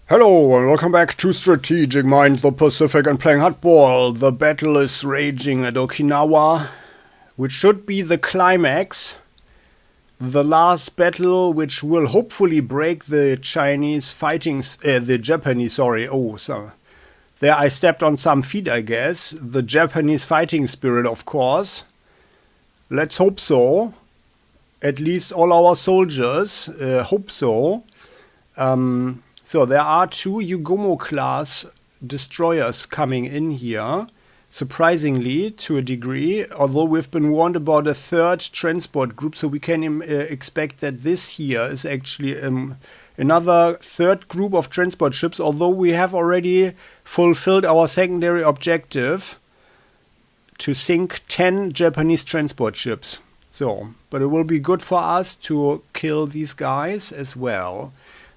Hello and welcome back to Strategic Mind the Pacific and playing hardball. The battle is raging at Okinawa, which should be the climax. The last battle, which will hopefully break the Japanese, sorry. Oh, so there I stepped on some feet, I guess. The Japanese fighting spirit, of course. Let's hope so. At least all our soldiers hope so. So there are two Yugomo class destroyers coming in here, surprisingly to a degree, although we've been warned about a third transport group, so we can expect that this here is actually another third group of transport ships, although we have already fulfilled our secondary objective to sink 10 Japanese transport ships. So, but it will be good for us to kill these guys as well.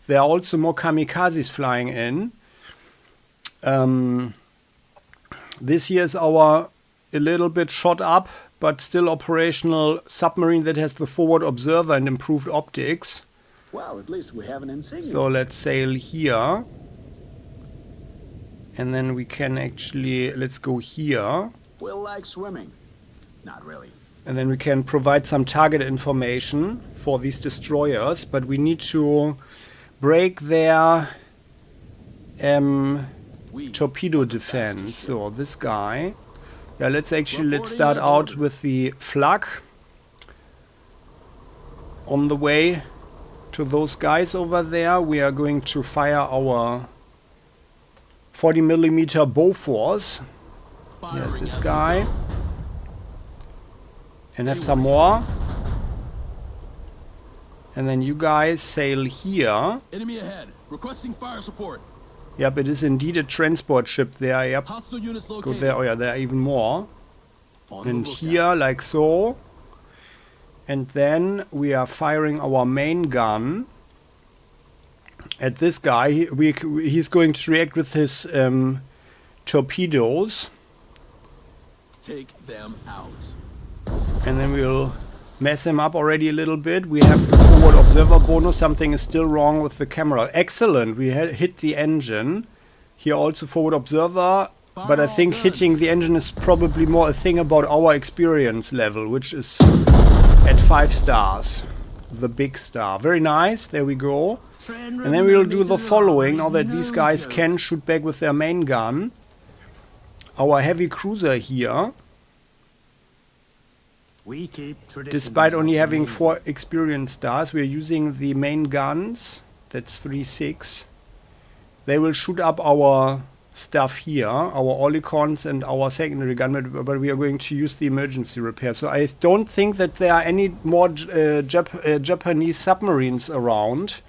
There are also more kamikazes flying in. This here is our a little bit shot up, but still operational submarine that has the forward observer and improved optics. Well, at least we have an insignia. So let's sail here. And then we can actually, let's go here. We'll like swimming. Not really. And then we can provide some target information for these destroyers, but we need to break their torpedo defense. So this guy. Yeah, let's start out with the flak. On the way to those guys over there, we are going to fire our 40mm Bofors. Yeah, this guy. And have some more. And then you guys sail here. Enemy ahead. Requesting fire support. Yep, it is indeed a transport ship there. Yep. Hostile units Go located. there. Oh yeah, there are even more. On And the lookout. here, like so. And then we are firing our main gun at this guy. He's going to react with his torpedoes. Take them out. And then we'll mess him up already a little bit. We have the forward observer bonus. Something is still wrong with the camera. Excellent. We hit the engine. Here also forward observer. But I think hitting the engine is probably more a thing about our experience level, which is at 5 stars. The big star. Very nice. There we go. And then we'll do the following. Now that these guys can shoot back with their main gun. Our heavy cruiser here. Despite only having 4 experience stars, we are using the main guns. That's 3-6. They will shoot up our stuff here, our olicons and our secondary gun, but we are going to use the emergency repair. So I don't think that there are any more Japanese submarines around.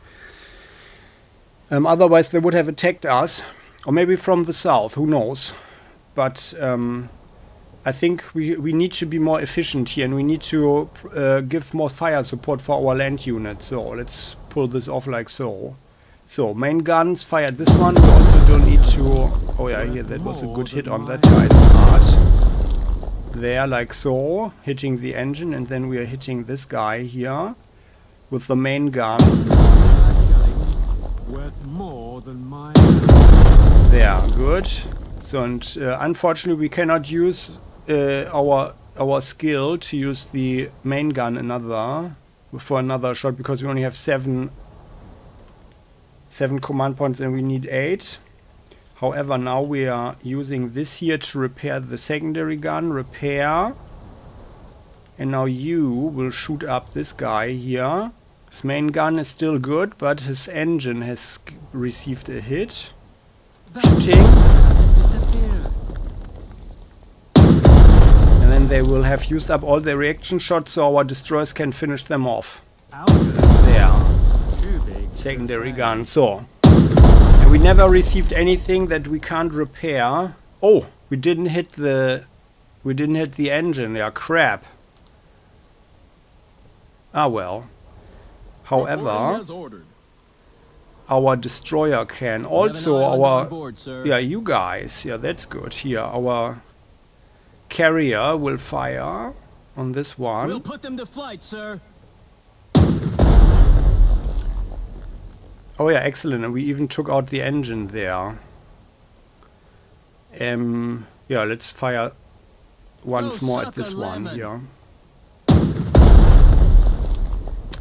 Otherwise they would have attacked us. Or maybe from the south, who knows. But I think we need to be more efficient here, and we need to give more fire support for our land unit. So let's pull this off like so. So main guns fired this one. We also don't need to. Oh yeah, here that was a good hit on that guy's part. There, like so, hitting the engine, and then we are hitting this guy here with the main gun. Worth more than mine. There, good. So and unfortunately we cannot use our skill to use the main gun for another shot, because we only have 7 command points and we need 8. However, now we are using this here to repair the secondary gun. Repair. And now you will shoot up this guy here. His main gun is still good, but his engine has received a hit. Shooting. And then they will have used up all their reaction shots, so our destroyers can finish them off. There. Secondary gun. So. And we never received anything that we can't repair. Oh, we didn't hit the engine. Yeah, crap. Ah well. However, our destroyer can. Also our yeah, you guys. Yeah, that's good. Here, our carrier will fire on this one. We'll put them to flight, sir. Oh yeah, excellent. And we even took out the engine there. Yeah, let's fire once more at this one here.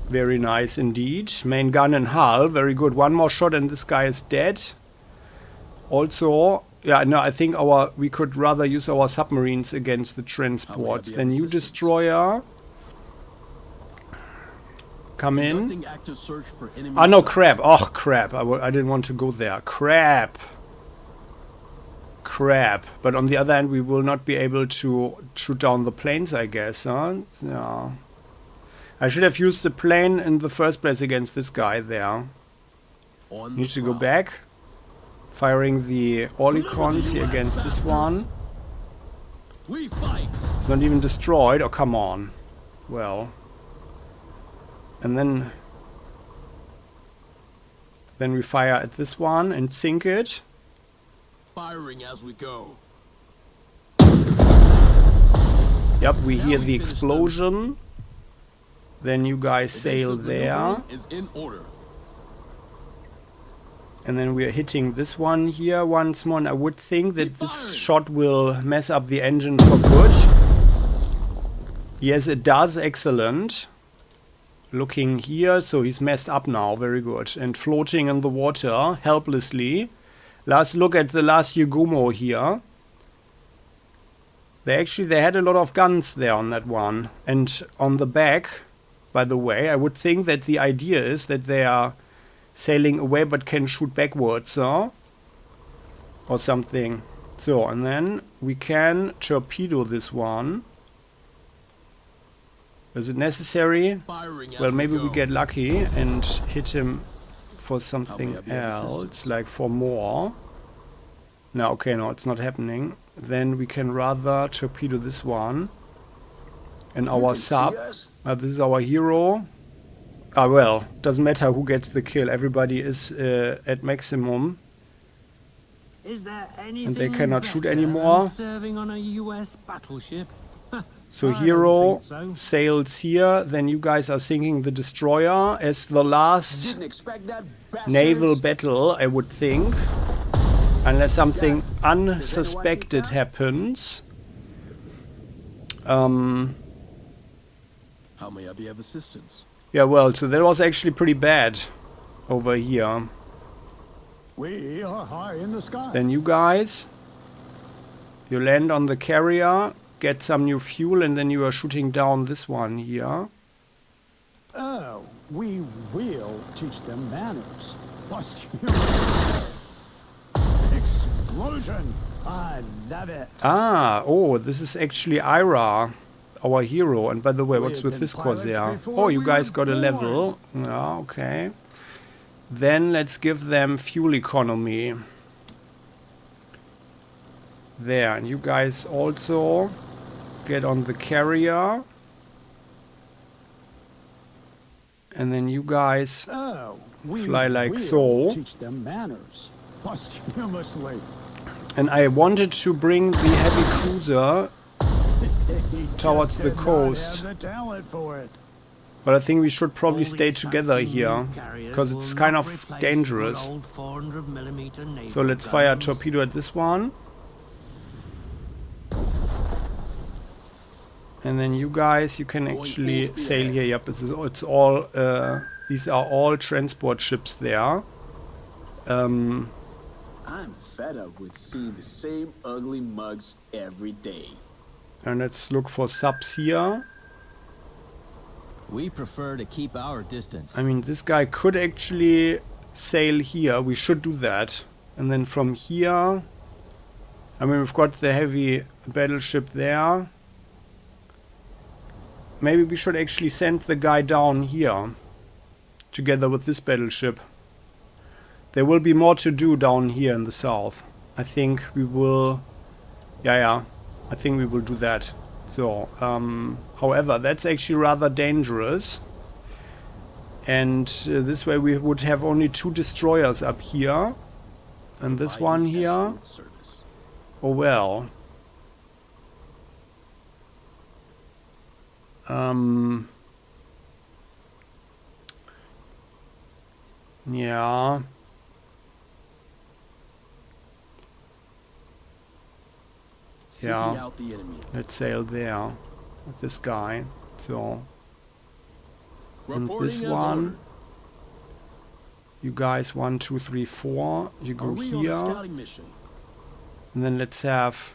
Very nice indeed. Main gun and hull. Very good. One more shot and this guy is dead. Also, yeah, no, I think we could rather use our submarines against the transports. The new destroyer. Come in. Ah, no, crap. Oh, crap. I didn't want to go there. Crap. Crap. But on the other hand, we will not be able to shoot down the planes, I guess, huh? Yeah. I should have used the plane in the first place against this guy there. Need to go back. Firing the Olicons here against this one. It's not even destroyed. Oh, come on. Well. And then we fire at this one and sink it. Firing as we go. Yep, we hear the explosion. Then you guys sail there. Is in order. And then we are hitting this one here once more. And I would think that this shot will mess up the engine for good. Yes, it does. Excellent. Looking here, so he's messed up now. Very good. And floating in the water helplessly. Last look at the last Yugumo here. They had a lot of guns there on that one. And on the back, by the way, I would think that the idea is that they are sailing away but can shoot backwards, huh? Or something. So, and then we can torpedo this one. Is it necessary? Well, maybe we get lucky and hit him for something else, like for more. No, okay, no, it's not happening. Then we can rather torpedo this one. And our sub. This is our hero. Ah, well, doesn't matter who gets the kill. Everybody is at maximum. Is there and they cannot shoot anymore. Serving on a US battleship? So hero sails here. Then you guys are sinking the destroyer as the last naval battle, I would think. Unless something unsuspected happens. How may I be of assistance? Yeah, well, so that was actually pretty bad over here. We are high in the sky. Then you guys, you land on the carrier, get some new fuel, and then you are shooting down this one here. Oh, we will teach them manners. Explosion! I love it. Ah, oh, this is actually Ira, our hero. And by the way, what's with this Corsair? Oh, you guys got a level. Yeah, okay. Then let's give them fuel economy. There, and you guys also get on the carrier. And then you guys fly like so. Teach them manners. Posthumously. And I wanted to bring the heavy cruiser towards the coast. But I think we should probably stay together here, because it's kind of dangerous. So let's fire a torpedo at this one. And then you guys, you can actually sail here. Yep, it's all, these are all transport ships there. I'm fed up with seeing the same ugly mugs every day. And let's look for subs here. We prefer to keep our distance. I mean, this guy could actually sail here. We should do that. And then from here, I mean, we've got the heavy battleship there. Maybe we should actually send the guy down here together with this battleship. There will be more to do down here in the south. I think we will... Yeah. I think we will do that. So, however, that's actually rather dangerous. And this way we would have only 2 destroyers up here. And this one here. Oh well. Yeah. Seeking Yeah. out the enemy. Let's sail there with this guy. So, and Reporting this as one. ordered. You guys, 1, 2, 3, 4. You Are go we on a here. scouting mission? And then let's have...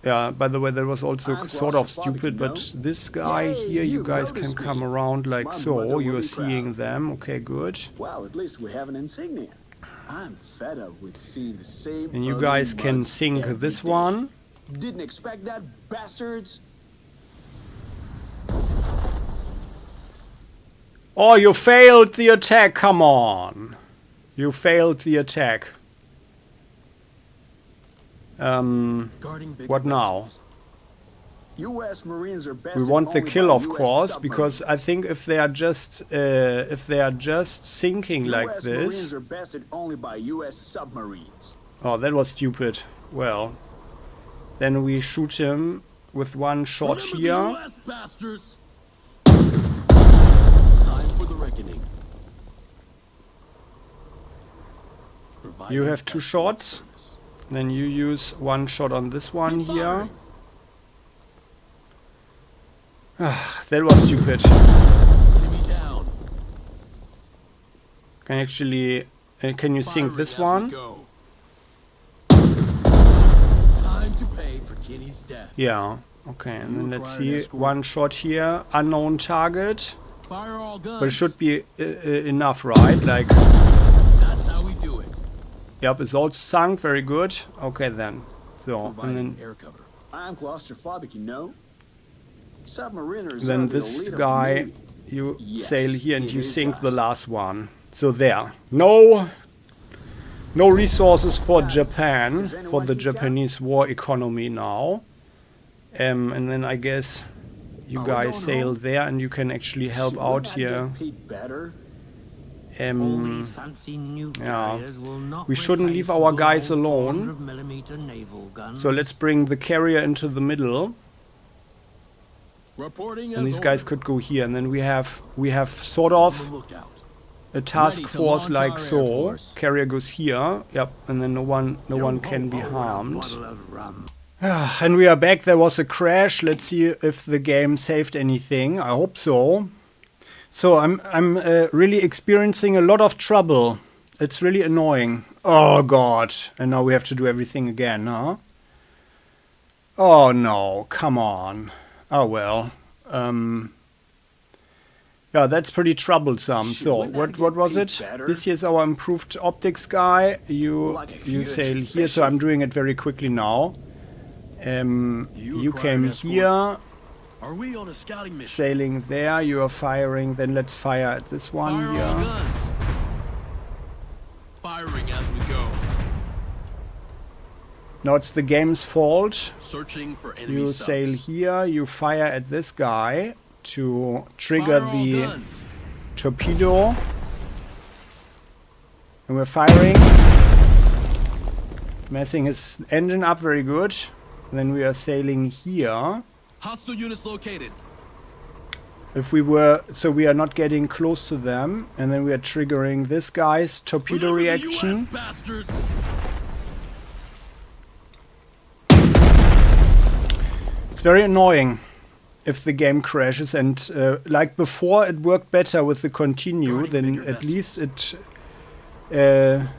Yeah, by the way, that was also I'm sort of claustrophobic, stupid, you but know? this guy Yay, here, you you guys can noticed come me. around like My mother so. will You're be seeing proud. them. Okay, good. Well, at least we have an insignia. I'm fed up with seeing the same. And you ugly guys can mugs sink every this day. one. Didn't expect that, bastards. Oh, you failed the attack. Come on. You failed the attack. Guarding bigger What now? vessels. U.S. Marines are best. We want the kill, of course, because I think if they are just sinking like US this. Marines are bested only by U.S. submarines. Oh, that was stupid. Well, then we shoot him with one shot Remember here. the US, bastards. Time for the reckoning. Providing You have 2 excellent shots. service. Then you use 1 shot on this one Keep here. firing. That was stupid. Enemy down. Can actually, can you sink Firing this as we one? go. Time to pay for Kitty's death. Yeah. Okay, and You then let's require an see. escort. 1 shot here, unknown target. Fire all guns. But it should be enough, right? Like, That's how we do it. yep, it's all sunk. Very good. Okay, then. So, and Providing then air cover. I'm claustrophobic, you know. Submariners then are the this elite of the guy, Navy. you Yes, sail here and it you is sink the us. last one. So there. No resources for Japan, Does for anyone the keep count? Japanese war economy now. And then I guess you Are we guys going sail home? there and you can actually help Should we out not here. get paid better? All these fancy new yeah. carriers will not We shouldn't replace leave our good guys old alone. 400mm naval guns. So let's bring the carrier into the middle. Reporting And as these guys ordered. could go here. And then we have sort On of the lookout. a task Ready to force launch like our Air so. Force. Carrier goes here. Yep. And then no one can be harmed. Bottle of rum. And we are back. There was a crash. Let's see if the game saved anything. I hope so. So I'm really experiencing a lot of trouble. It's really annoying. Oh god. And now we have to do everything again, huh? Oh no, come on. Oh well. Yeah, that's pretty troublesome. Should So we not what get was paid it? better? This here's our improved optics guy. You Like a you huge sail here, fish. so I'm doing it very quickly now. You require came an escort? here, Are we on a scouting mission? sailing there, you are firing, then let's fire at this one Fire all here. guns. Firing as we go. Now it's the game's fault. Searching for enemy You subs. sail here, you fire at this guy to trigger Fire all the guns. torpedo. And we're firing. Messing his engine up, very good. Then we are sailing here. Hostile units located. If we were, so we are not getting close to them. And then we are triggering this guy's torpedo Remember the reaction. US, bastards. It's very annoying if the game crashes, and like before it worked better with the continue, Guarding then bigger at least it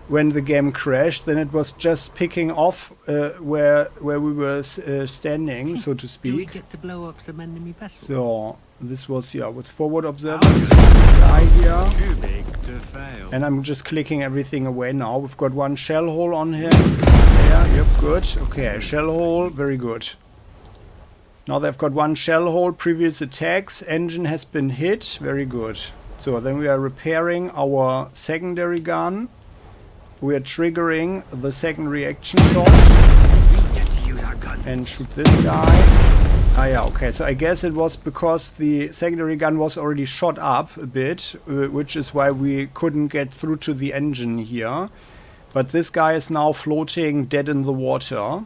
when the game crashed, then it was just picking off where we were standing, so to Do we speak. get to blow up some enemy vessels? So this was, yeah, with forward observers, this guy here. Too big to fail. And I'm just clicking everything away now. We've got one shell hole on him. There, yep, good. Okay, shell hole, very good. Now they've got one shell hole, previous attacks, engine has been hit, very good. So then we are repairing our secondary gun. We are triggering the second reaction shot We get to use our guns. and shoot this guy. Ah yeah, okay, so I guess it was because the secondary gun was already shot up a bit, which is why we couldn't get through to the engine here. But this guy is now floating dead in the water.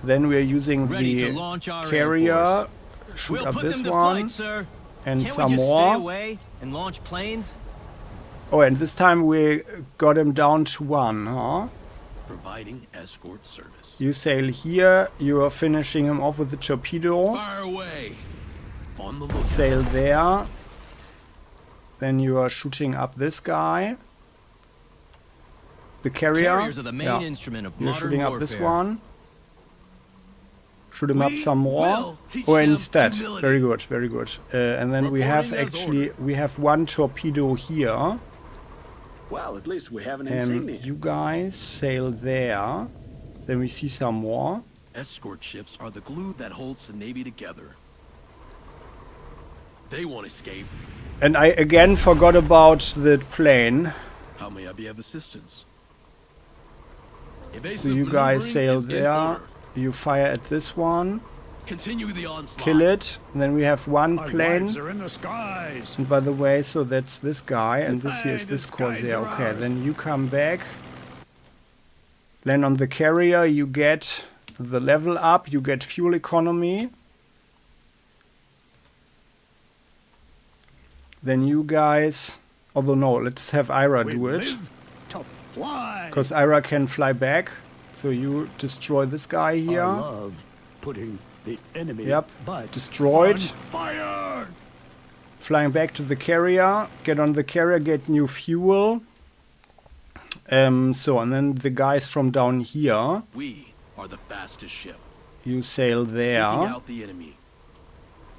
Then we are using Ready to the launch our Air carrier, Force. shoot We'll up put this them to one, flight, sir. and Can't some we just more. stay away and launch planes? Oh, and this time we got him down to 1, huh? Providing escort service. You sail here. You are finishing him off with the torpedo. Fire away. On the lookout. Sail there. Then you are shooting up this guy. The carrier. Carriers are the main instrument of You're modern shooting up warfare. this one. Shoot him up We some more. will teach Oh, them instead. humility. Very good, very good. And then we have Reporting as actually, ordered. we have 1 torpedo here. Well, at least we have an insignia. You guys sail there. Then we see some more. Escort ships are the glue that holds the Navy together. They won't escape. And I again forgot about the plane. How may I be of assistance? So Evasive you guys maneuvering sail is in there. order. You fire at this one. Continue the onslaught. Kill it. And then we have 1 plane. are in the skies. And by the way, so that's this guy. And this here is The this skies Corsair. are Okay, ours. then you come back. Land on the carrier. You get the level up. You get fuel economy. Then you guys... Although no, let's have Ira do it. To fly. Because Ira can fly back. So you destroy this guy I here. love putting the enemy Yep, butt destroyed. on fire. Flying back to the carrier. Get on the carrier, get new fuel. So, and then the guys from down here. We are the fastest ship. You sail Seeking there. out the enemy.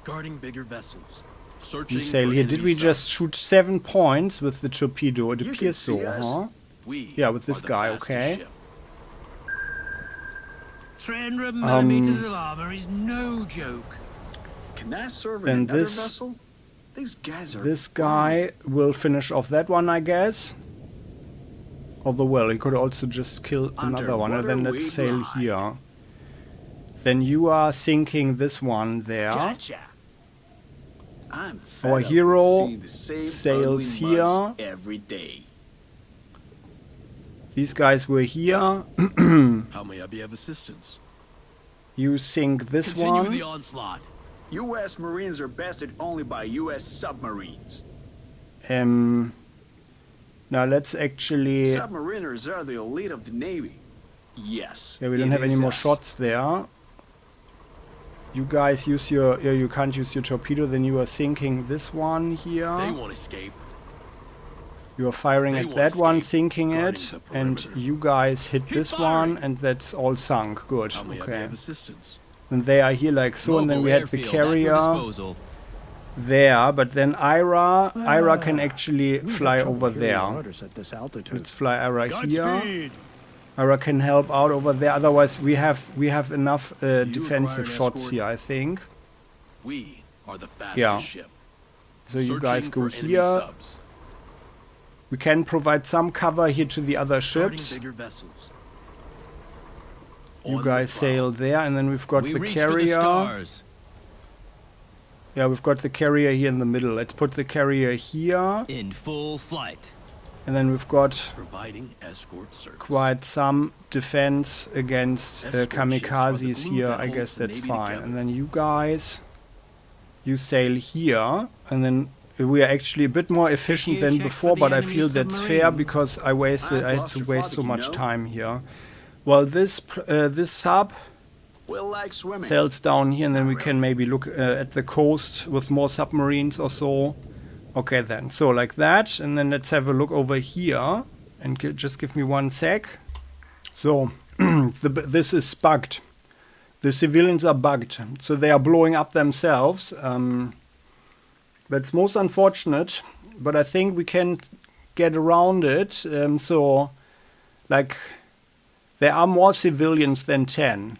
Guarding bigger vessels. Searching You sail for here. Did enemy we just subs. shoot 7 points with the torpedo? It You can appears so, see us. huh? We Yeah, with are this the guy, fastest okay. ship. 300 millimeters of armor is no joke. Can I serve in Then another this- vessel? These guys are This guy will finish off that one, I guess. Although, well, he could also just kill another one. And then Underwater let's we sail glide. here. Then you are sinking this one there. Gotcha. I'm fed Our up with hero seeing the same sails ugly here. mugs every day. These guys were here. How may I be of assistance? You sink this Continue one. the onslaught. U.S. Marines are bested only by U.S. submarines. Now let's actually... Submariners are the elite of the Navy. Yes. Yeah, we don't it have any is more us. shots there. You guys use your... Yeah, you can't use your torpedo. Then you are sinking this one here. They won't escape. You are firing They at won't that one, escape. sinking Guarding it. the And perimeter. you guys hit Keep this firing. one. And that's all sunk. Good. How may I be Okay. of assistance? And they are here like so. And then we had the Mobile airfield at your carrier disposal. there. But then Ira can actually fly over there. At this altitude. Let's fly Ira here. Godspeed. Ira can help out over there. Otherwise, we have enough defensive require an shots escort? here, I think. We are the fastest Yeah. ship. So you guys Searching go for enemy here. subs. We can provide some cover here to the other Guarding ships. bigger vessels. You On guys the prowl. sail there, and then we've got We the reach for the carrier. stars. Yeah, we've got the carrier here in the middle. Let's put the carrier here, In full flight. and then we've got Providing escort service. quite some defense against Escort ships are kamikazes the glue here. that I holds guess the that's Navy fine. together. And then you guys, you sail here, and then we are actually a bit more efficient you than check before, for the but I enemy feel that's fair submarines? because I had to waste so claustrophobic, much you know? time here. Well, this sub We'll like swimming. sails down here, and then we can maybe look at the coast with more submarines or so. Okay, then. So like that, and then let's have a look over here. And just give me 1 sec. So, this is bugged. The civilians are bugged. So they are blowing up themselves. That's most unfortunate, but I think we can get around it. So, like, there are more civilians than 10.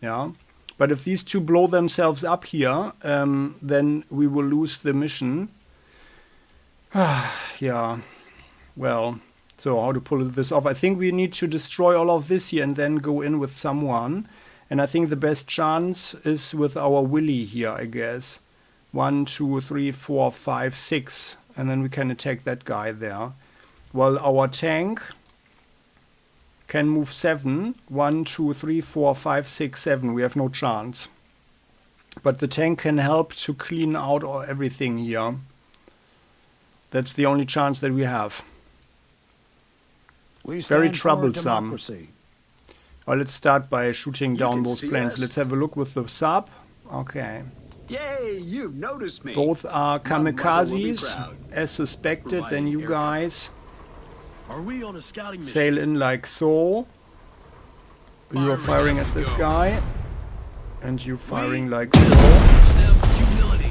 Yeah. But if these two blow themselves up here, then we will lose the mission. Yeah. Well, so how to pull this off? I think we need to destroy all of this here and then go in with someone. And I think the best chance is with our Willy here, I guess. 1, 2, 3, 4, 5, 6. And then we can attack that guy there. Well, our tank can move 7. 1, 2, 3, 4, 5, 6, 7. We have no chance. But the tank can help to clean out everything here. That's the only chance that we have. Very stand for troublesome. democracy. Well, let's start by shooting down can those see planes. us. Let's have a look with the sub. Okay. Yay, you've noticed me. Both are My mother will be kamikazes, proud. as suspected. Then Providing you air guys Are we on a scouting mission? sail in like so. You are firing at this guy. And you firing like so. Humility.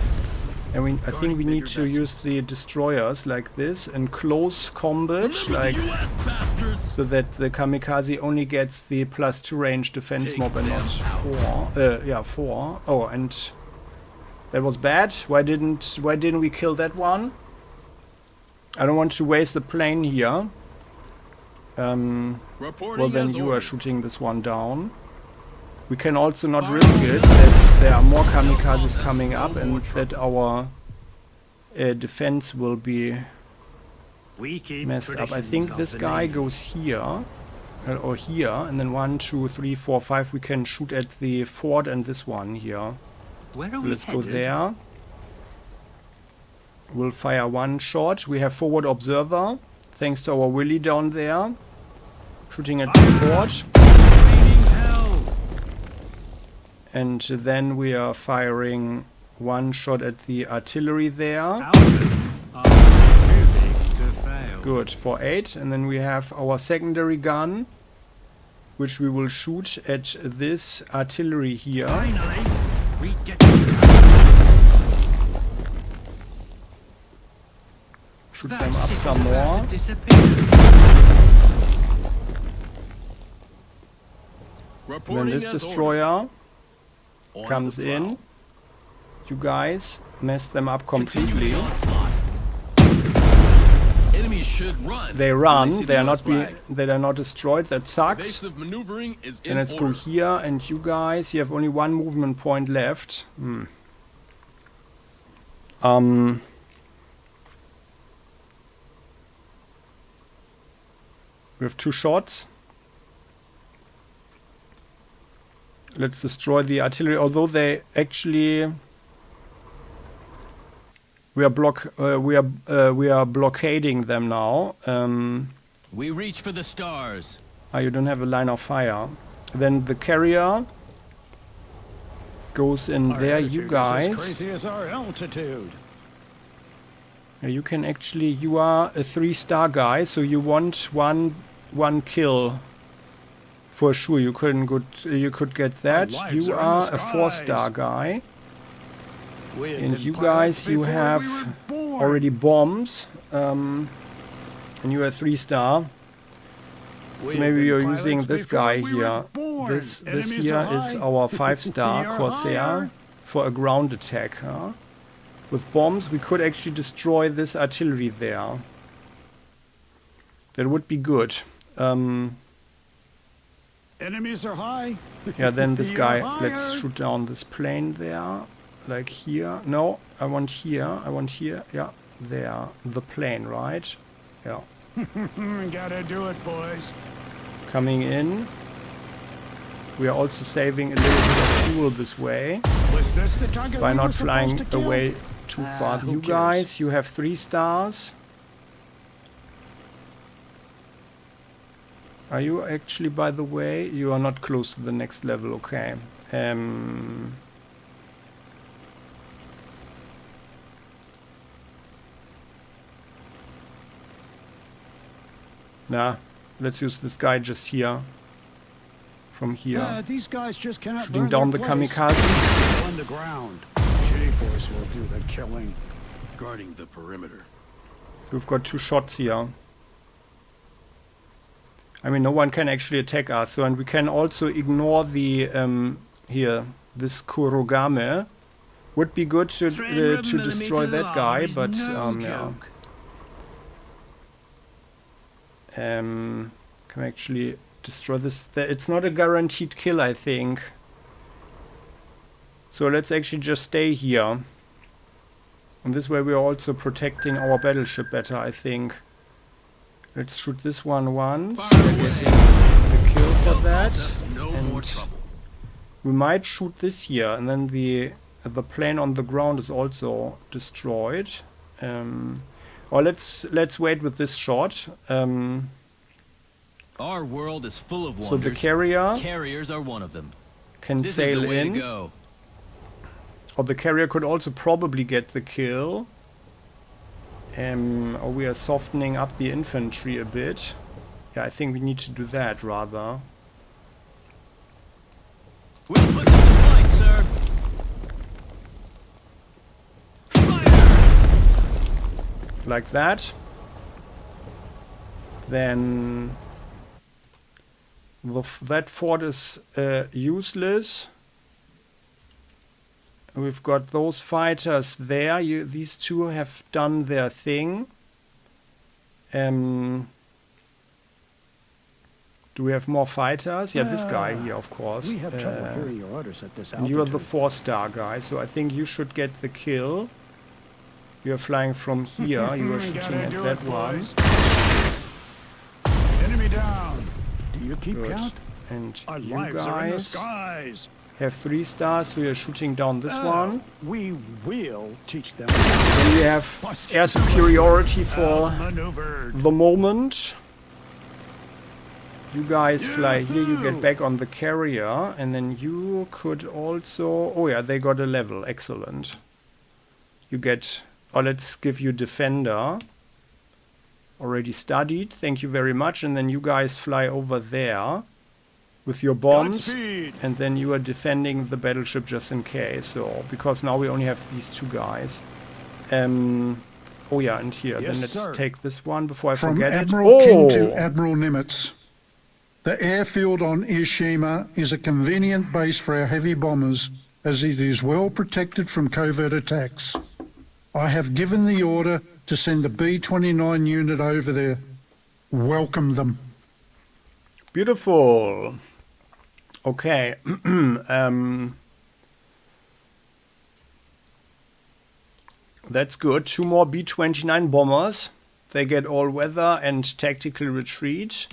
And I think we need to use the destroyers like this in close combat, like US bastards. so that the kamikaze only gets the +2 range defense Take mob and not them 4. Yeah, 4. Oh, and that was bad. Why didn't we kill that one? I don't want to waste the plane here. Reporting Well, then as you are ordered. shooting this one down. We can also not risk it that there are more kamikazes coming up and that our defense will be We keep messed up. I traditions think of this the guy Navy. goes here or here, and then 1, 2, 3, 4, 5. We can shoot at the fort and this one here. Where are So we let's go headed? there. We'll fire one shot. We have forward observer, thanks to our Willy down there, shooting at the fort. Raining hell. And then we are firing one shot at the artillery there. Falcons are too big to fail. Good, for 8. And then we have our secondary gun, which we will shoot at this artillery here. Finally, we get Shoot that them up ship some is about more. to disappear. And then Reporting this as destroyer ordered. comes On the prowl. in. You guys mess them up Continue completely. the onslaught. Enemies should run. They when run. see the They are US not flag. they are not destroyed. That sucks. Evasive maneuvering is in And let's go order. here. And you guys, you have only one movement point left. We have 2 shots. Let's destroy the artillery. Although they actually, we are blockading them now. We reach for the stars. You don't have a line of fire. Then the carrier goes in Our there. attitude You is as guys, crazy as our altitude. you can actually. You are a 3-star guy, so you want one kill. For sure, you could get that. lives You are in are the a 4-star skies. guy, We had and been you pirates guys, you before have we were born. already bombs, and you are 3-star. We So had maybe been you're pilots using this before guy we were here. born. This Enemies here are is high. our 5-star We are Corsair higher. for a ground attack. Huh? With bombs, we could actually destroy this artillery there. That would be good. Enemies are high. Yeah, then this We guy, are let's higher. shoot down this plane there. Like here. No, I want here. I want here. Yeah, there. The plane, right? Yeah. Gotta do it, boys. Coming in. We are also saving a little bit of fuel this way Was this the target by we were not supposed flying to kill? away too far. who You cares? guys, you have 3 stars. Are you actually, by the way, you are not close to the next level, okay. Nah, let's use this guy just here. From here. These guys just cannot Shooting learn down the their place. kamikazes. On the ground. J-Force will do the killing. Guarding the perimeter. So we've got 2 shots here. I mean, no one can actually attack us. So, and we can also ignore the here, this Kurogame. Would be good to 300 destroy millimeters that of guy, armor is but no yeah. joke. Can we actually destroy this? It's not a guaranteed kill, I think. So let's actually just stay here. And this way we are also protecting our battleship better, I think. Let's shoot this one once. Fire We're away. getting the kill for that. No more And trouble. we might shoot this here, and then the plane on the ground is also destroyed. Or let's wait with this shot. Our world is full of wonders. So the carrier Carriers are one of them. can This sail is the way in. to go. Or the carrier could also probably get the kill. Or we are softening up the infantry a bit. Yeah, I think we need to do that rather. We'll put them to flight, sir. Fire! Like that. Then that fort is useless. We've got those fighters there. These two have done their thing. Do we have more fighters? Yeah, this guy here, of course. We have trouble hearing your orders at this And altitude. you are the 4-star guy, so I think you should get the kill. You are flying from here. You are shooting Gotta at do that it, one. boys. Enemy down. Do you keep Good. count? And Our you lives are in the guys skies. have 3 stars, so you're shooting down this one. We will teach them. Then we have air superiority for Maneuvered. the moment. You guys fly here, you get back on the carrier, and then you could also... Oh yeah, they got a level, excellent. You get... Oh, let's give you defender. Already studied, thank you very much. And then you guys fly over there with your bombs. Godspeed. And then you are defending the battleship just in case. So, because now we only have these 2 guys. Oh yeah, and here, Yes, then let's sir. take this one before I From forget Admiral it. King to Admiral Nimitz. The airfield on Ishima is a convenient base for our heavy bombers, as it is well protected from covert attacks. I have given the order to send the B-29 unit over there. Welcome them. Beautiful. Okay. That's good. 2 more B-29 bombers. They get all weather and tactical retreat.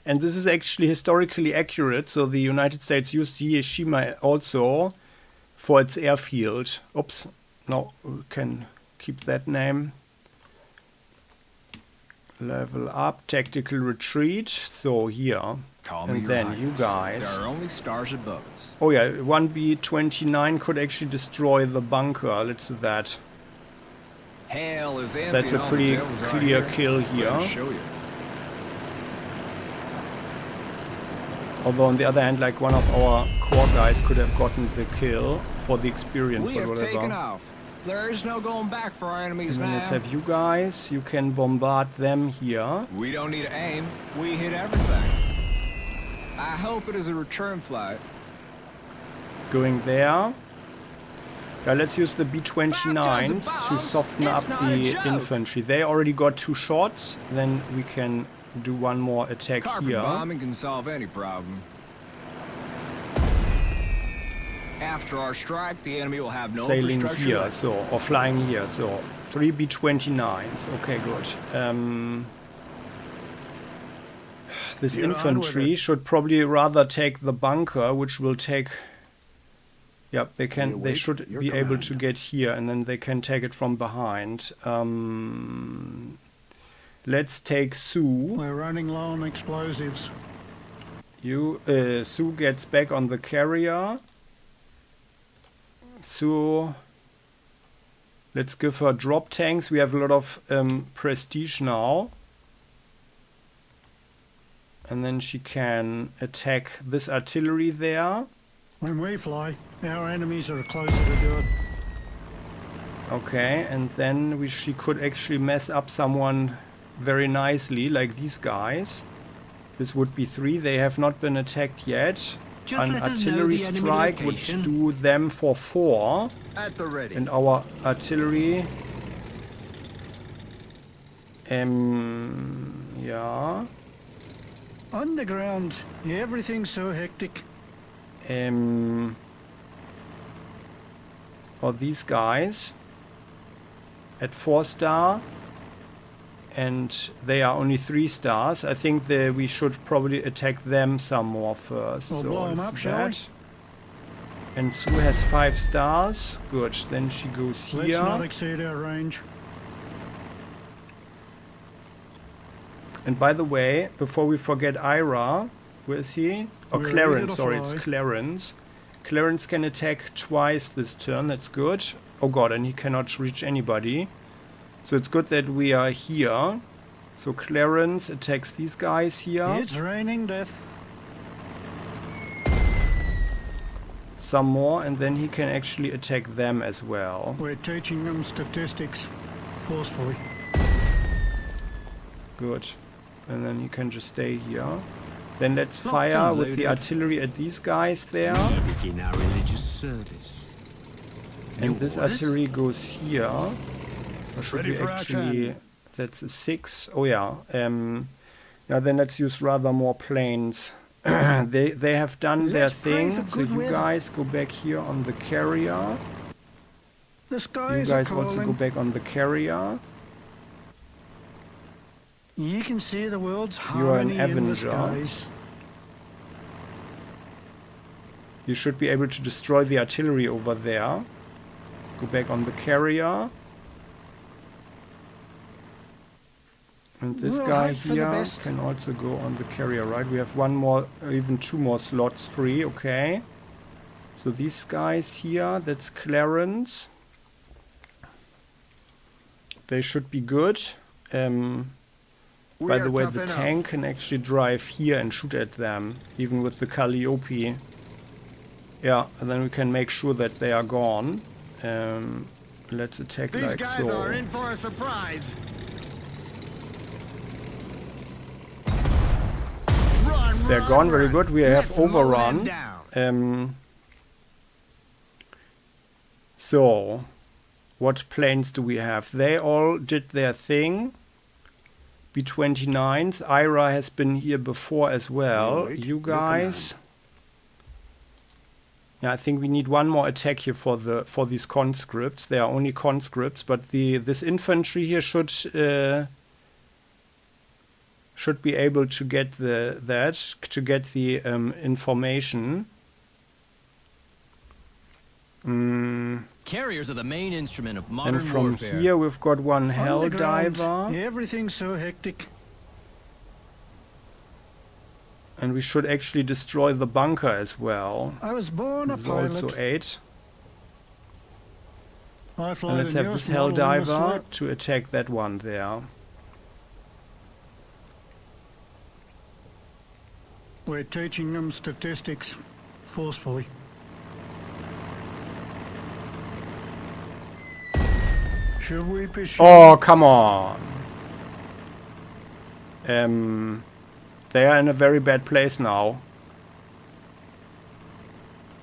And this is actually historically accurate. So the United States used Hiroshima also for its airfield. Oops. No, we can keep that name. Level up, tactical retreat. So here. Call me And your then highness. you guys. There are only stars above us. Oh yeah, 1B-29 could actually destroy the bunker. Let's do that. Hell is empty. That's a and all pretty the devils are clear here. kill Let here. us show you. Although on the other hand, like one of our core guys could have gotten the kill for the experience, We but have taken whatever. off. There is no going back for our enemies And then now. let's have you guys. You can bombard them here. We don't need to aim. We hit everything. I hope it is a return flight. Going there. Yeah, let's use the 5 tons B-29s of to bombs? soften It's up not a the joke. infantry. They already got 2 shots. Then we can do one more attack Carpet here. bombing can solve any problem. After our strike, the enemy will have no Sailing infrastructure here, left. so, or flying here, so 3 B-29s. Okay, good. This Get on with infantry it. should probably rather take the bunker, which will take. Yep, they can. They await should your be able command. to get here, and then they can take it from behind. Let's take Sue. We're running low on explosives. Sue gets back on the carrier. Sue, let's give her drop tanks. We have a lot of prestige now. And then she can attack this artillery there. When we fly, our enemies are closer to do it. Okay, and then she could actually mess up someone very nicely, like these guys. This would be 3. They have not been attacked yet. Just An let us know artillery the enemy strike would location. do them for 4. At the ready. And our artillery... yeah... On the ground, everything's so hectic. Or these guys at 4 star, and they are only 3 stars. I think we should probably attack them some more first. We'll So blow 'em let's up, do shall we? that. And Sue has 5 stars. Good. Then she goes Let's not here. exceed our range. And by the way, before we forget Ira, where is he? Oh, We're Clarence, ready to sorry, it's fly. Clarence. Clarence can attack twice this turn, that's good. Oh god, and he cannot reach anybody. So it's good that we are here. So Clarence attacks these guys here. It's raining death. Some more, and then he can actually attack them as well. We're teaching them statistics forcefully. Good. And then you can just stay here. Then let's Locked fire and with the loaded. artillery at these guys there. We begin our religious service. And this Your orders? artillery goes here. Or should Ready we for actually... action. That's a 6. Oh yeah. Now then let's use rather more planes. they have done their Let's pray thing. for So good you weather. guys go back here on the carrier. The You skies are guys also go calling. back on the carrier. You can see the world's You are an harmony in the Avenger. skies. You should be able to destroy the artillery over there. Go back on the carrier. And this We'll guy hope for the here best. can also go on the carrier, right? We have one more, even 2 more slots free, okay. So these guys here, that's Clarence. They should be good. By the way, the tank can actually drive here and shoot at them, even with the Calliope. Yeah, and then we can make sure that they are gone. Let's attack like so. in for a surprise. They're gone, very good. We have overrun. So, what planes do we have? They all did their thing. B-29s. Ira has been here before as well. wait, You your guys. Yeah, I think we need one more attack here for these conscripts. They are only conscripts, but this infantry here should be able to get the information. Carriers are the main instrument of modern And from warfare. here we've got one hell On the ground, diver, everything's so hectic. and we should actually destroy the bunker as well. I was born a This is also pilot. 8. I fly And let's the have newest this hell model in the diver slip. to attack that one there. We're teaching them statistics forcefully. Should we pursue? Oh, come on. They are in a very bad place now.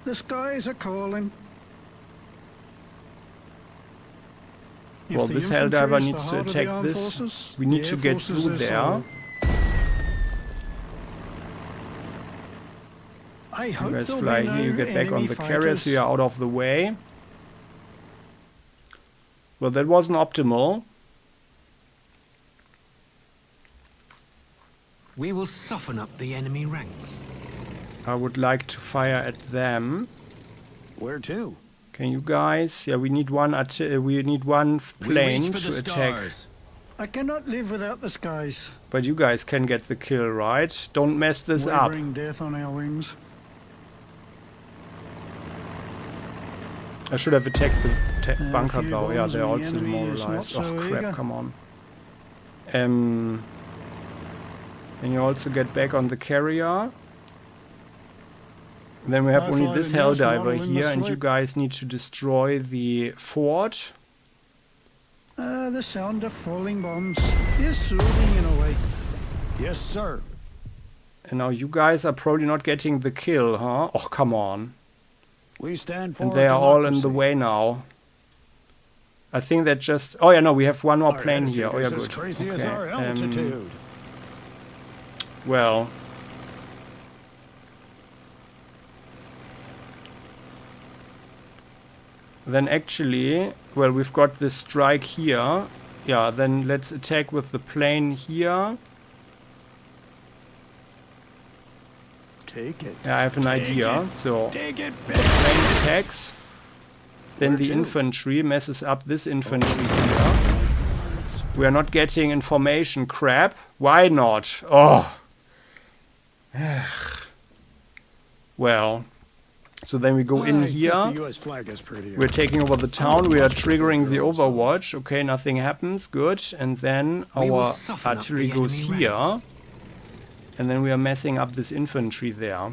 The skies are calling. If Well, the this hell infantry diver is the needs to heart of the attack armed this. forces, We need the to air get forces through are there. soul. I You hope guys there'll fly be here, you no get back on enemy the carrier, fighters. so you're out of the way. Well, that wasn't optimal. We will soften up the enemy ranks. I would like to fire at them. Where to? Can you guys? Yeah, we need one. We need one plane we reach for to the attack. stars. I cannot live without the skies. But you guys can get the kill, right? Don't mess this We up. bring death on our wings. I should have attacked the bunker few though. Yeah, bombs they're and the also enemy is demoralized. not Oh so crap! eager. Come on. And you also get back on the carrier. Then we have I only fly this the hell newest diver model in the here, and you slip. guys need to destroy the fort. The sound of falling bombs is soothing in a way. Yes, sir. And now you guys are probably not getting the kill, huh? Oh, come on. We stand for And they are all in the democracy. way now. I think that just... Oh yeah, no, we have one more Our plane here. attitude Oh yeah, is as good. crazy as Okay, our altitude. Well... Then actually... Well, we've got this strike here. Yeah, then let's attack with the plane here. Take it. Yeah, I have an Take idea. it. So, Take it the back. plane attacks. Then Where the to? infantry messes up this infantry here. We are not getting information. Crap. Why not? Oh. Well. So then we go in here. We're taking over the town. We are triggering the overwatch. Okay, nothing happens. Good. And then our artillery goes here. And then we are messing up this infantry there.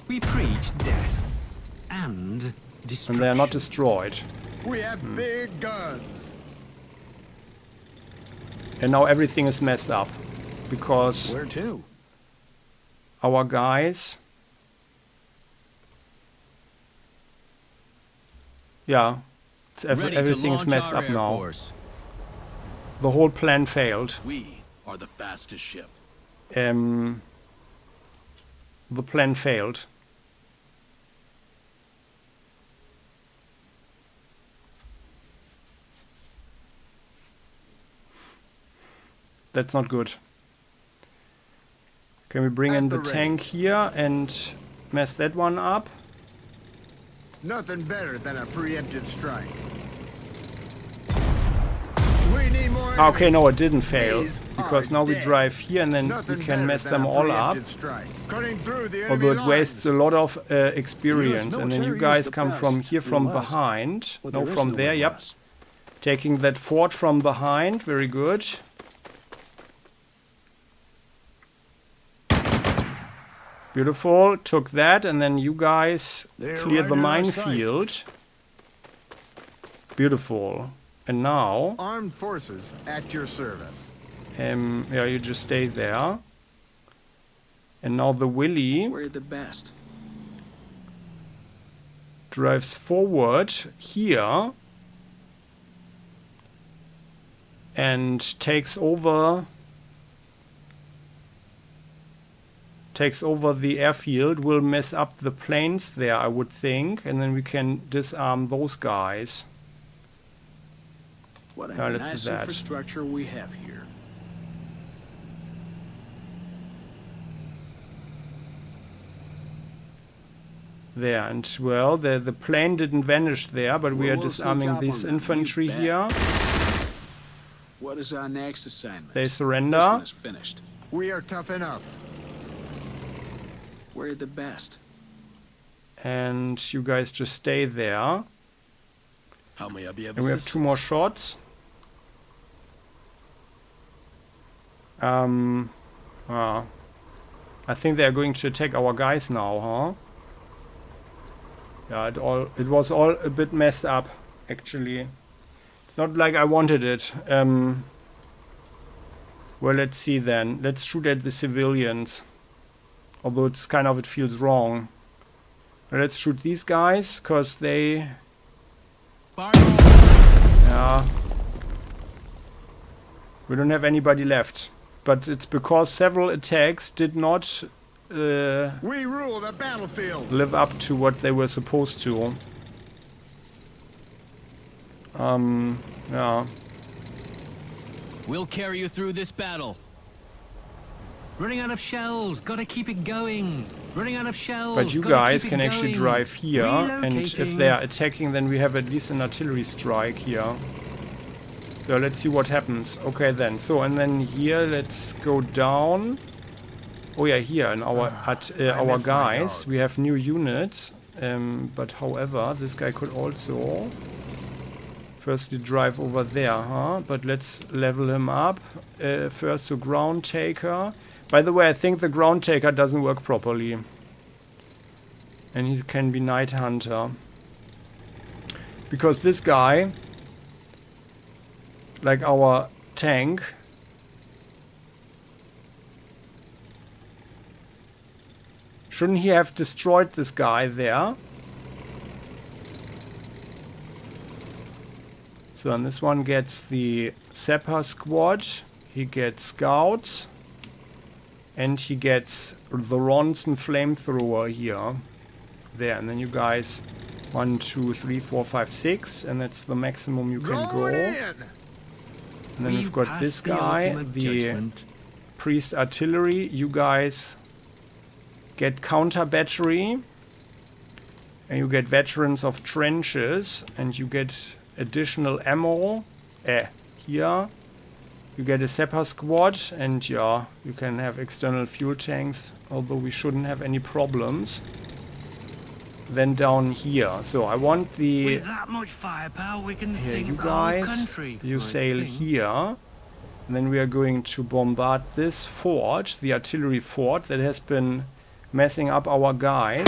We preach death and destruction. And they are not destroyed. We have big guns. And now everything is messed up. Because Where to? our guys... Yeah, everything is messed up now. Force. The whole plan failed. We are the fastest ship. The plan failed. That's not good. Can we bring in the tank here and mess that one up? Nothing better than a preemptive strike. We need more Okay, enemies. no, it didn't fail. These Because are now we dead. drive here and then Nothing we can better mess than them a all up. preemptive strike. Cutting through the Although enemy it wastes a lot of experience. And then you military guys is the come best from here from unless- behind. Well, No, there is from no there, yep. unless. Taking that fort from behind. Very good. Beautiful. Took that and then you guys They're cleared right the in our sight. minefield. Beautiful. And now... Armed forces at your service. yeah, you just stay there. And now the Willy We're the best. drives forward here and takes over the airfield. Will mess up the planes there, I would think, and then we can disarm those guys. What a Now let's do nice that. infrastructure we have here. There, and well, the plane didn't vanish there, but we are We'll disarming sneak up this on them, you infantry bet. here. What is our next assignment? They This surrender. one is finished. We are tough enough. We're the best. And you guys just stay there. How may I be of And we have assistance? 2 more shots. I think they are going to attack our guys now, huh? Yeah, it was all a bit messed up, actually. It's not like I wanted it. Well, let's see then. Let's shoot at the civilians. Although it's kind of, it feels wrong. Let's shoot these guys, because they... Fire all. Yeah. We don't have anybody left. But it's because several attacks did not We rule the battlefield. live up to what they were supposed to. Yeah. We'll carry you through this battle. Running out of shells. Gotta keep it going. Running out of shells. But you gotta guys keep it can actually going. drive here, and if Relocating. they are attacking, then we have at least an artillery strike here. So let's see what happens. Okay then. So and then here, let's go down. Oh yeah, here in our our miss my guys, dog. we have new units. But however, this guy could also firstly drive over there, huh? But let's level him up first. So ground taker. By the way, I think the ground taker doesn't work properly. And he can be night hunter. Because this guy, like our tank, shouldn't he have destroyed this guy there? So and this one gets the Sapper squad, he gets scouts, and he gets the Ronson flamethrower here. There, and then you guys 1, 2, 3, 4, 5, 6, and that's the maximum you can go. Going in. And then we've got this passed the guy, ultimate the judgment. priest artillery. You guys get counter battery, and you get veterans of trenches, and you get additional ammo. here. You get a Sapper squad, and yeah, you can have external fuel tanks, although we shouldn't have any problems. Then down here. So I want the... With that much firepower, we can Here, sink you the whole guys, country. you I sail think. here. And then we are going to bombard this fort, the artillery fort that has been messing up our guys.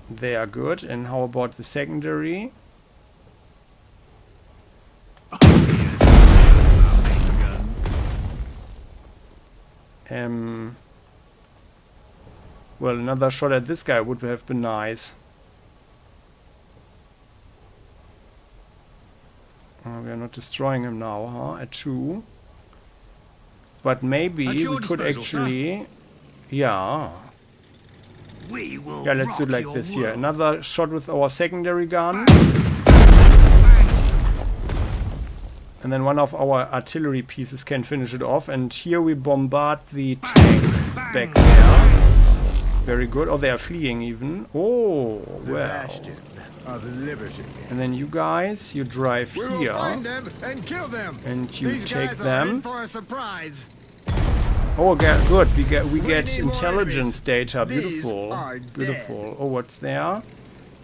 They are good. And how about the secondary? Well, another shot at this guy would have been nice. We are not destroying him now, huh? At 2. But maybe we could actually... Yeah. Yeah, let's do it like this here. Another shot with our secondary gun. And then one of our artillery pieces can finish it off. And here we bombard the tank back there. Very good. Oh, they are fleeing even. Oh, well. And then you guys, you drive here. And you take them. Oh, good. We get intelligence data. Beautiful. Beautiful. Oh, what's there?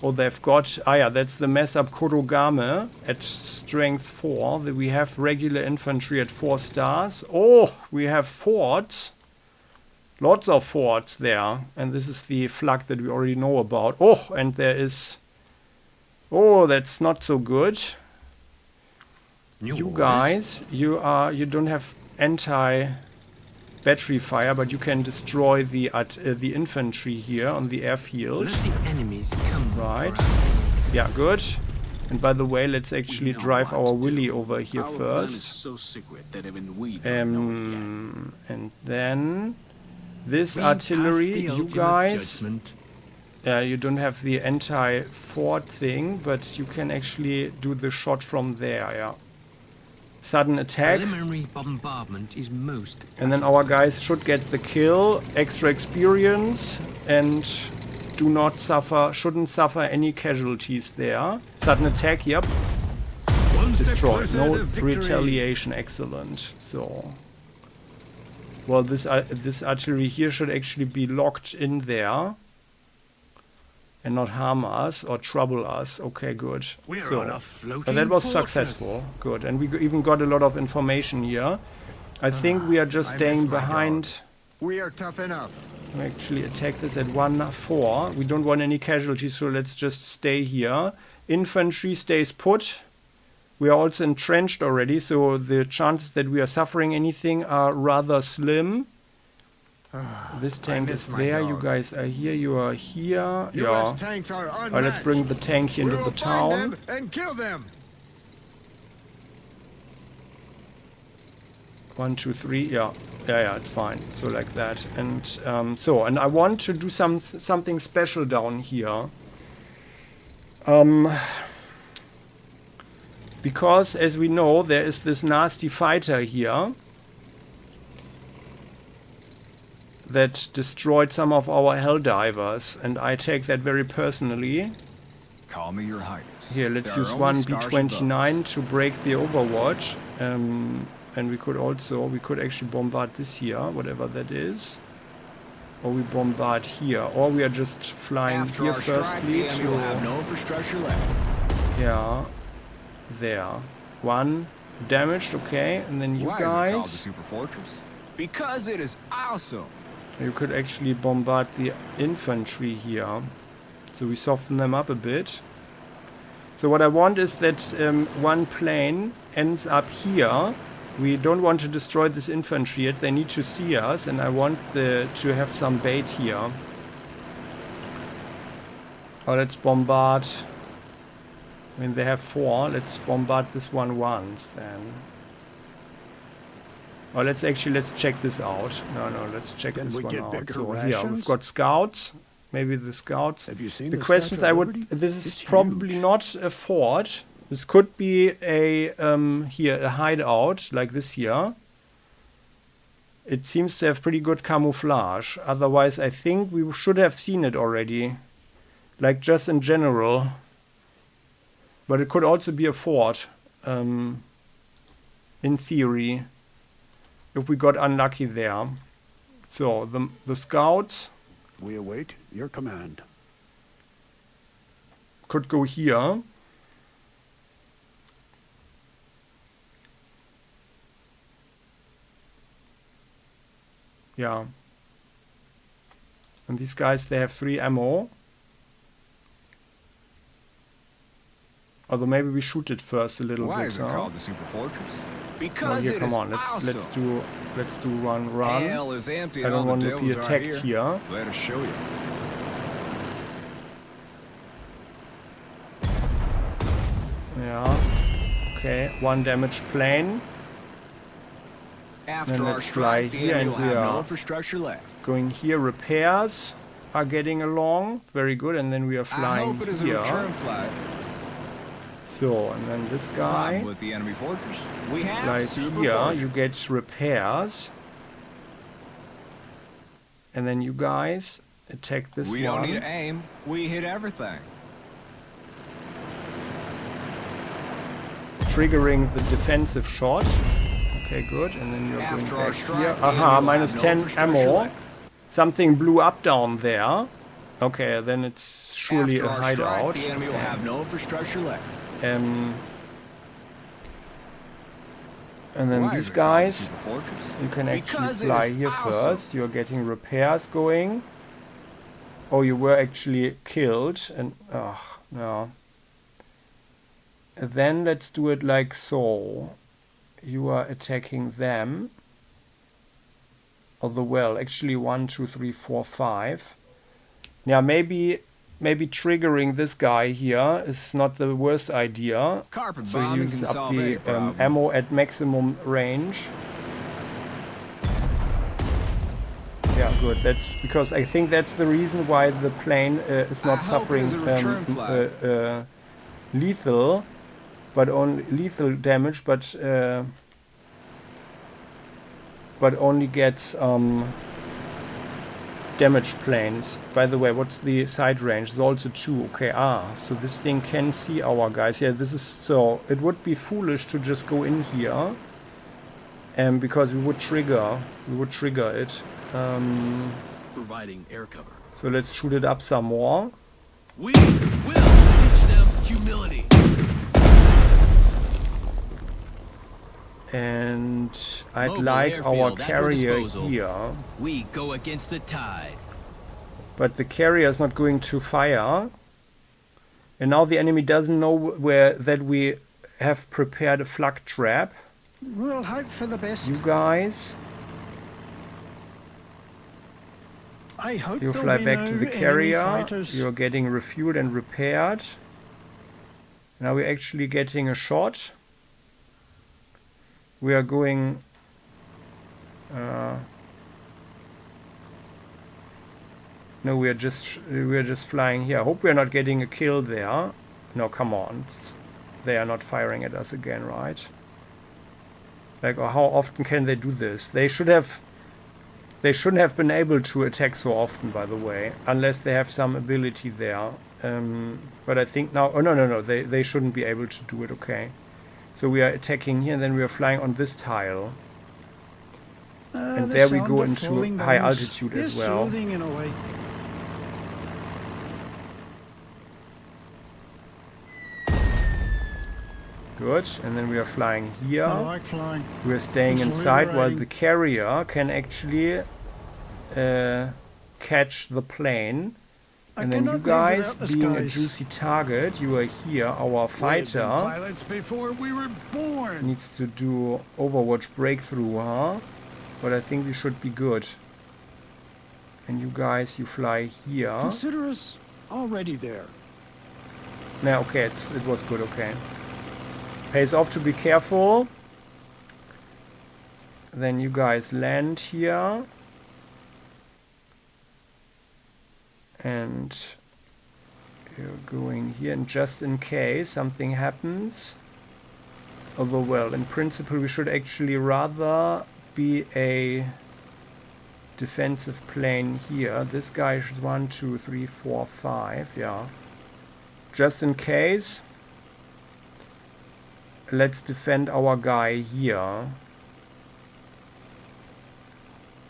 Oh, they've got... Ah, yeah, that's the mess up Kurogame at strength 4. We have regular infantry at 4 stars. Oh, we have forts. Lots of forts there. And this is the flag that we already know about. Oh, and there is... Oh, that's not so good. You guys, you don't have anti-battery fire, but you can destroy the infantry here on the airfield. Let the enemies come Right. for us. Yeah, good. And by the way, let's actually drive our Willy over here Our plan is first. so secret that even we don't know it yet. And then this We artillery, pass the you ultimate guys. judgment. You don't have the anti-fort thing, but you can actually do the shot from there, yeah. Sudden attack. Preliminary bombardment is most. And then our guys should get the kill, extra experience, and shouldn't suffer any casualties there. Sudden attack, yep. One step Destroyed. closer No to victory. retaliation, excellent. So, well, this artillery here should actually be locked in there. And not harm us or trouble us. Okay, good. We're on a floating but that was fortress. successful. Good. And we even got a lot of information here. I think we are just staying behind. We are tough enough. We actually attack this at 1-4. We don't want any casualties, so let's just stay here. Infantry stays put. We are also entrenched already, so the chances that we are suffering anything are rather slim. This tank is there, you guys are here, you are here. Yeah. Tanks are Alright, let's bring the tank here into the town. And kill them. 1, 2, 3, yeah. Yeah, it's fine. So like that. And and I want to do something special down here. Because as we know, there is this nasty fighter here that destroyed some of our Helldivers, and I take that very personally. Call me your highness. Here, let's There are use only one scars and B-29 to break the overwatch. And we could actually bombard this here, whatever that is. Or we bombard here. Or we are just flying After here our strike, firstly the enemy will have to... no infrastructure left. Yeah. There. 1 damaged, okay. And then you Why is it called the guys... super fortress? Because it is awesome. You could actually bombard the infantry here. So we soften them up a bit. So what I want is that one plane ends up here. We don't want to destroy this infantry yet. They need to see us, and I want to have some bait here. Oh, let's bombard. I mean, they have 4. Let's bombard this one once then. Oh, let's check this out. No, let's check Can this we one get out. bigger So here, we've rations? got scouts. Maybe the scouts. Have you seen The the questions Statue I of would... Liberty? This is It's probably huge. not a fort. This could be a hideout like this here. It seems to have pretty good camouflage. Otherwise, I think we should have seen it already. Like just in general. But it could also be a fort, in theory, if we got unlucky there. So, the scouts... We await your command. Could go here. Yeah. And these guys, they have 3 ammo. Although maybe we shoot it first a little Why bit. is it called the Super Fortress? Oh, Because here, it come is on, awesome. let's do run. Hell is empty I and all don't the want to be devils are attacked here. Let us show you. Yeah. Okay, 1 damaged plane. After Then our let's fly strike, the here enemy and will we have no are infrastructure left. going here. Repairs are getting along. Very good. And then we are I flying hope it is a here. return flight. So, and then this guy With the enemy fortress, we have flies super here. fortress. You get repairs. And then you guys attack this We one. don't need to aim. We hit everything. Triggering the defensive shot. Okay, good. And then you're After going our back strike, here. the enemy Aha, will minus have no 10 infrastructure ammo. left. Something blew up down there. Okay, then it's surely After a our hideout. strike, the enemy will have no infrastructure left. And then Why these is it called the guys, Super Fortress? you can actually Because it fly is here awesome. first. You're getting repairs going. Oh, you were actually killed. And, oh, no. Then let's do it like so. You are attacking them. Although, well, actually 1, 2, 3, 4, 5. Yeah, maybe triggering this guy here is not the worst idea. Carpet So bombing use can up solve the any problem. ammo at maximum range. Yeah, good. That's because I think that's the reason why the plane is I not hope it suffering is a return flight. lethal, but only lethal damage, but only gets damaged planes. By the way, what's the side range? It's also 2. Okay, so this thing can see our guys. Yeah, this is so. It would be foolish to just go in here, because we would trigger it. Providing air cover. So let's shoot it up some more. We will teach them humility. And I'd Mobile like our airfield at your carrier disposal. here. We go against the tide. But the carrier is not going to fire. And now the enemy doesn't know that we have prepared a flak trap. We'll hope for the best. You guys, I hope you there'll fly be back no to the enemy carrier. fighters. You're getting refueled and repaired. Now we're actually getting a shot. We are going... no, we are just flying here. I hope we are not getting a kill there. No, come on. They are not firing at us again, right? Like, how often can they do this? They shouldn't have been able to attack so often, by the way, unless they have some ability there. But I think now... Oh, no. They shouldn't be able to do it, okay. So we are attacking here, and then we are flying on this tile. And The there we sound go of into falling high bombs altitude is as well. soothing in a way. Good, and then we are flying here. I like flying. We are staying It's inside while liberating. the carrier can actually catch the plane. I And then you cannot live guys, without the being a skies. juicy target, you are here. Our fighter Pilots before we were born. needs to do Overwatch breakthrough, huh? But I think we should be good. And you guys, you fly here. Consider us already there. Nah, okay, it was good, okay. Pays off to be careful. Then you guys land here. And you're going here, and just in case something happens. Although, well, in principle we should actually rather be a defensive plane here. This guy should 1, 2, 3, 4, 5, yeah. Just in case. let's defend our guy here.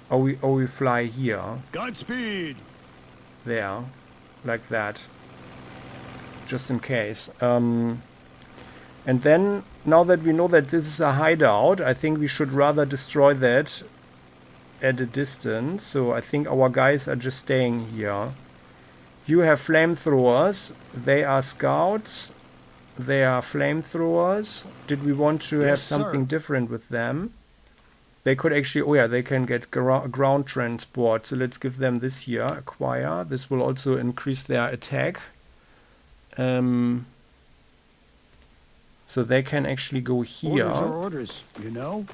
Or we fly here. Godspeed. There. Like that. Just in case. And then, now that we know that this is a hideout, I think we should rather destroy that at a distance. So I think our guys are just staying here. You have flamethrowers. They are scouts. They are flamethrowers. Did we want to have something different with them? They could actually, oh yeah, they can get ground transport. So let's give them this here, acquire. This will also increase their attack. So they can actually go here. Orders are orders, you know?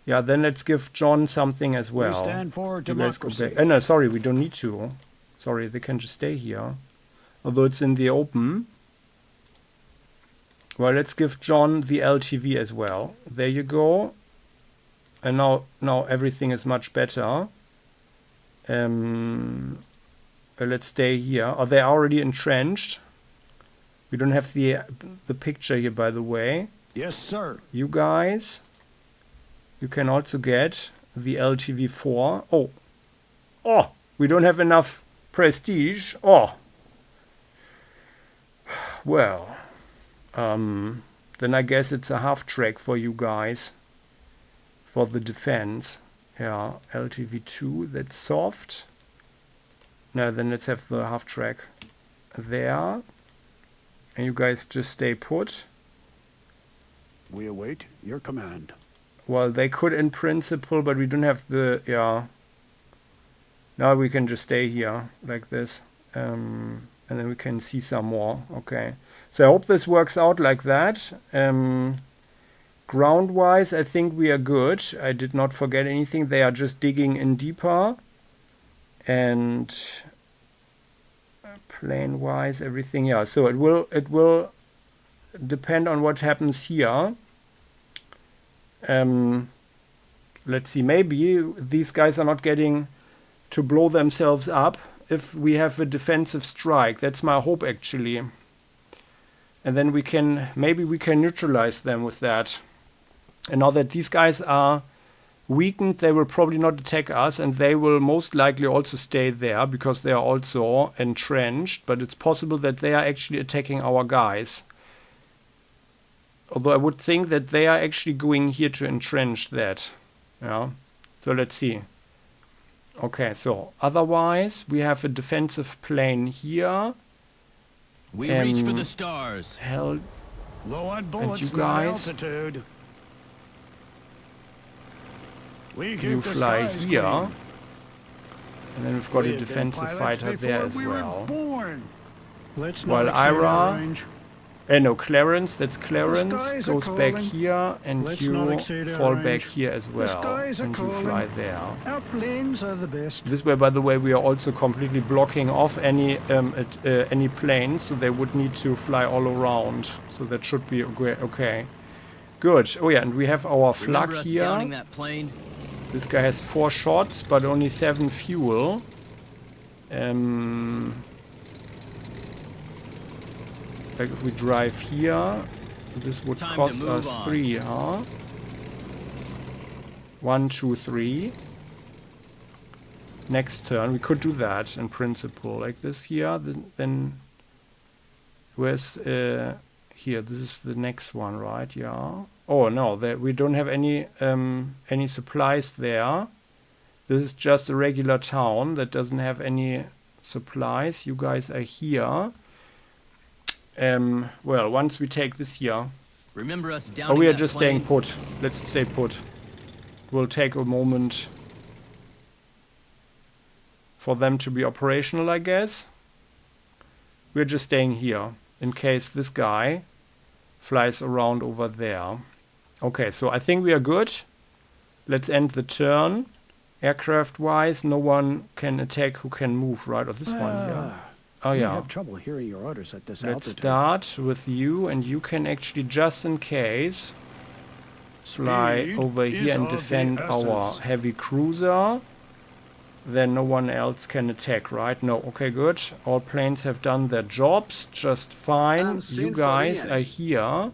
Yeah, then let's give John something as well. We stand for You guys go democracy. back. No, sorry, we don't need to. Sorry, they can just stay here. Although it's in the open. Well, let's give John the LTV as well. There you go. And now everything is much better. Let's stay here. Oh, they're already entrenched. We don't have the picture here, by the way. Yes, sir. You guys, you can also get the LTV4. Oh, we don't have enough prestige. Oh, well, then I guess it's a half track for you guys for the defense. Yeah, LTV2, that's soft. Now then let's have the half track there. And you guys just stay put. We await your command. Well, they could in principle, but we don't have the, yeah. Now we can just stay here like this. And then we can see some more. Okay. So I hope this works out like that. Ground-wise, I think we are good. I did not forget anything. They are just digging in deeper. And plane-wise, everything, yeah. So it will depend on what happens here. Let's see, maybe these guys are not getting to blow themselves up if we have a defensive strike. That's my hope, actually. And then maybe we can neutralize them with that. And now that these guys are weakened, they will probably not attack us, and they will most likely also stay there because they are also entrenched, but it's possible that they are actually attacking our guys. Although I would think that they are actually going here to entrench that. Yeah. So let's see. Okay, so otherwise we have a defensive plane here. We reach for the stars. Hell, Low on and bullets, you not guys, altitude. We keep you the fly skies here. clean. And then we've got We a have been defensive pilots fighter there before as we were well. born. Let's Well, not exceed our Ira, range. no, Clarence, that's Clarence, skies are goes back calling. here, and Let's you not exceed our fall back range. here as well, skies are and you calling. fly there. Our planes are the best. This way, by the way, we are also completely blocking off any planes, so they would need to fly all around. So that should be okay. Good. Oh yeah, and we have our flak Remember us here. downing that plane? This guy has 4 shots, but only 7 fuel. Like if we drive here, this would Time to cost move us on. 3, huh? 1, 2, 3. Next turn, we could do that in principle, like this here. Then where's here? This is the next one, right? Yeah. Oh no, we don't have any supplies there. This is just a regular town that doesn't have any supplies. You guys are here. Well, once we take this here. Remember us Oh, downing we are that just plane? staying put. Let's stay put. We'll take a moment for them to be operational, I guess. We're just staying here in case this guy flies around over there. Okay, so I think we are good. Let's end the turn. Aircraft-wise, no one can attack who can move, right? Or this one here. Oh We yeah. have trouble hearing your orders at this Let's altitude. start with you, and you can actually, just in case, fly Speed over is here and of the defend our essence. heavy cruiser. Then no one else can attack, right? No. Okay, good. All planes have done their jobs just fine. And You seen for the guys end. are here.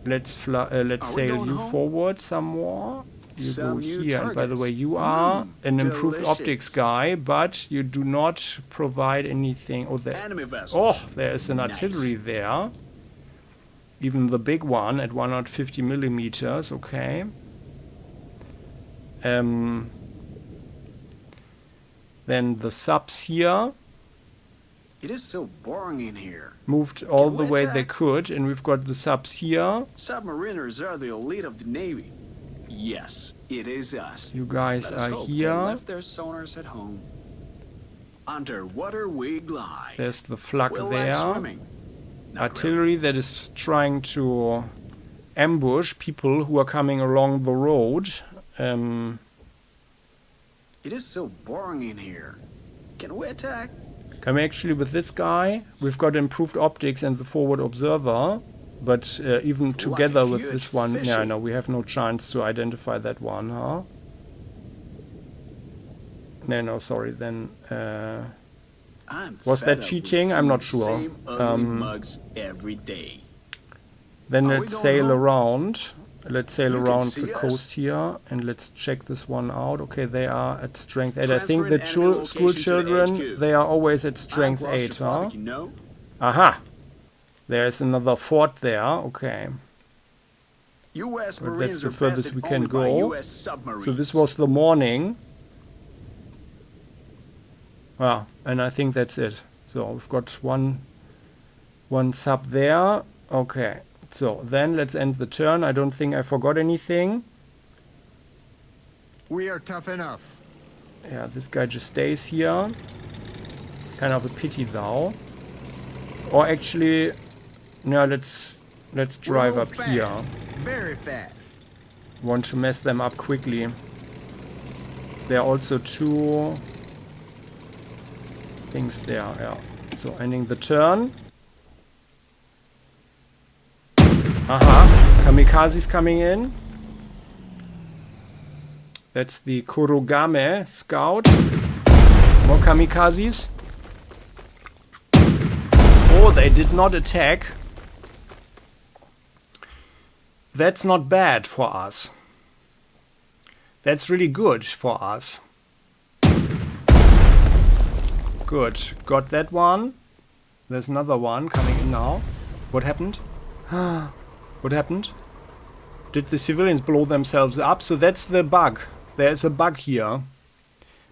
Let's sail you forward some more. You go here, and by the way, you are an improved optics guy, but you do not provide anything. Oh, there is an artillery there. Even the big one at 150 millimeters. Okay. Then the subs here. It is so boring in here. Moved all the way they could, and we've got the subs here. Submariners are the elite of the Navy. Yes, it is us. You guys are here. They left their sonars at home. Underwater we glide. There's the flak there. Not Artillery that is trying to ambush people who are coming along the road. It is so boring in here. Can we attack? Come actually with this guy. We've got improved optics and the forward observer. But even together with this one, yeah, no, we have no chance to identify that one, huh? No, sorry, then... was that cheating? I'm not sure. Then let's sail around. Let's sail around the coast here, and let's check this one out. Okay, they are at strength 8. I think the school children, they are always at strength 8, huh? Aha! There's another fort there, okay. But that's the furthest we can go. So this was the morning. Well, and I think that's it. So we've got one sub there. Okay, so then let's end the turn. I don't think I forgot anything. We are tough enough. Yeah, this guy just stays here. Kind of a pity though. Or actually... No, let's drive up here. Very fast. Want to mess them up quickly. There are also 2 things there, yeah. So ending the turn. Aha, Kamikaze's coming in. That's the Kurogame scout. More Kamikazes. Oh, they did not attack. That's not bad for us. That's really good for us. Good. Got that one. There's another one coming in now. What happened? What happened? Did the civilians blow themselves up? So that's the bug. There's a bug here.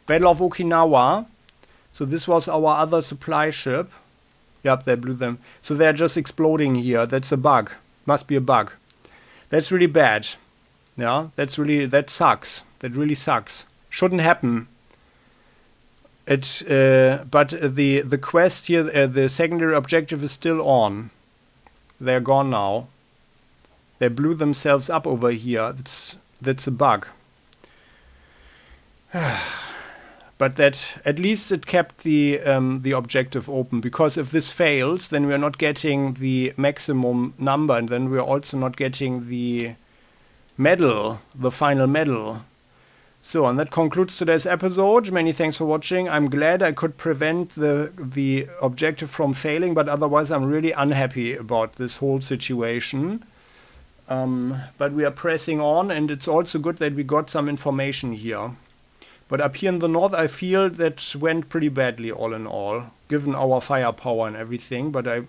Battle of Okinawa. So this was our other supply ship. Yep, they blew them. So they're just exploding here. That's a bug. Must be a bug. That's really bad. Yeah, that sucks. That really sucks. Shouldn't happen. But the quest here, the secondary objective is still on. They're gone now. They blew themselves up over here. That's a bug. But that at least it kept the objective open, because if this fails, then we are not getting the maximum number, and then we are also not getting the medal, the final medal. So, and that concludes today's episode. Many thanks for watching. I'm glad I could prevent the objective from failing, but otherwise I'm really unhappy about this whole situation. But we are pressing on, and it's also good that we got some information here. But up here in the north, I feel that went pretty badly all in all, given our firepower and everything. But I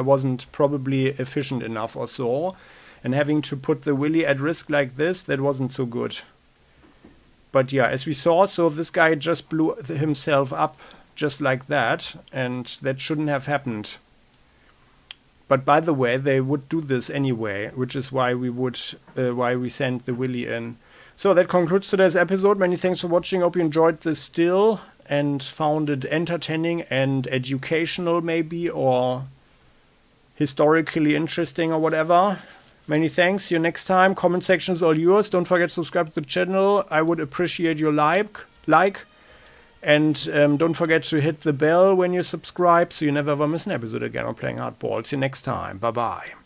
wasn't probably efficient enough or so. And having to put the Willy at risk like this, that wasn't so good. But yeah, as we saw, so this guy just blew himself up just like that. And that shouldn't have happened. But by the way, they would do this anyway, which is why we sent the Willy in. So that concludes today's episode. Many thanks for watching. Hope you enjoyed this still and found it entertaining and educational maybe, or historically interesting or whatever. Many thanks. See you next time. Comment section is all yours. Don't forget to subscribe to the channel. I would appreciate your like. And don't forget to hit the bell when you subscribe so you never ever miss an episode again on Playing Hardball. See you next time. Bye-bye.